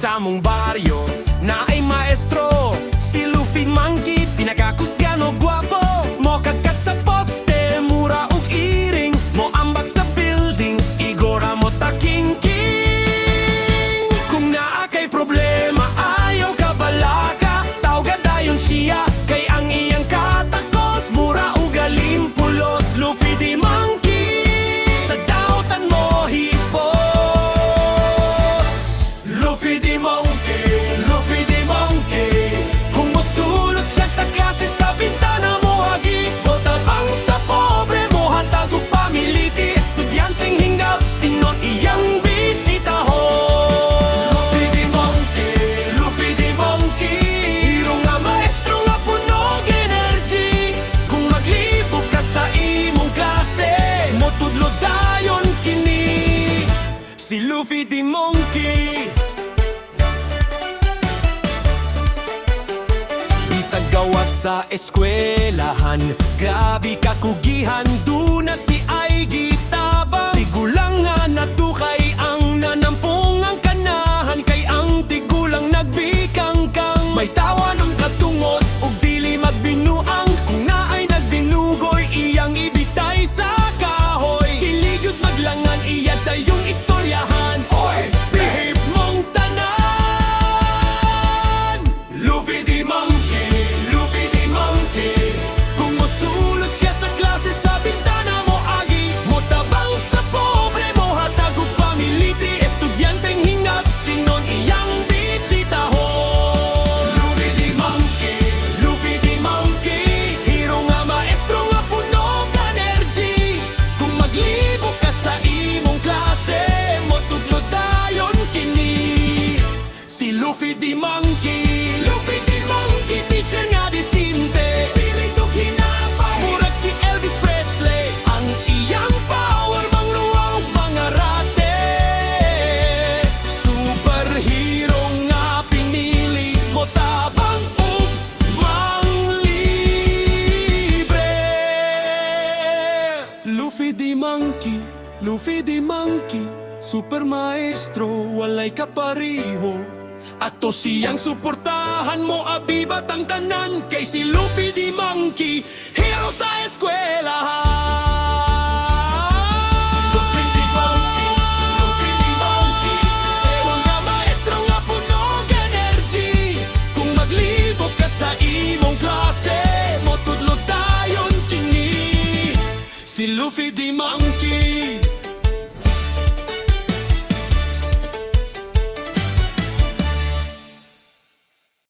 sa mong baryo na ay maestro. Si Luffy Monkey, pinakakusgano gwapo. Mo kakat sa poste, mura ug iring. Mo ambak sa building, igora mo taking-king. Kung naa kay problema, ayaw ka balaka. Tawga dayon siya, kay ang iyang katakos. Mura ug galimpulos, Luffy the Monkey. Sa dautan mo hipos. Luffy the Monkey, Luffy the Monkey. Kung mosulot siya sa klase, sa bintana mo hagi. Motabang sa pobre mo, hatag og pamiliti. Estudyanteng hinggap, sinon iyang bisitahon. Luffy the Monkey, Luffy the Monkey. Hero nga maestro nga punog energy. Kung maglibog ka sa imong klase, motudlo dayon kini. Si Luffy the Monkey. Bisag gawas sa eskwelahan, grabe kakugihan, duna si ay gitabang. Tigulang nga natukay ang nanampong ang kanahan, kay ang tigulang nagbikang kang. May tawa ng katungod ug dili magbinuang, kung naay nagbinugoy iyang ibitay sa kahoy. Hiligyod maglangan iya dayong istoryahan. Oy, behave mong tanan. Luffy the Monkey, Luffy the Monkey. Kung mosulot siya sa klase, sa bintana mo agi. Motabang sa pobre mo, hatag og pamiliti. Estudyanteng hinggap, sinon iyang bisitahon. Luffy the Monkey, Luffy the Monkey. Hero nga maestro nga punog energy. Kung maglibog ka sa imong klase, motudlo dayon kini. Si Luffy the Monkey, Luffy the Monkey. Teacher nga disinte, piling ug hinapay. Murag si Elvis Presley, ang iyang power mangluwa ug mangarate. Superhero nga pinili, motabang ug manglibre. Luffy the Monkey, Luffy the Monkey. Super maestro, walay kapariho. Ato siyang suportahan mo, abibat ang tanan. Kay si Luffy the Monkey, hero sa eskwelahan. Luffy the Monkey, Luffy the Monkey. Hero nga maestro nga punog energy. Kung maglibog ka sa imong klase, motudlo dayon kini. Si Luffy the Monkey.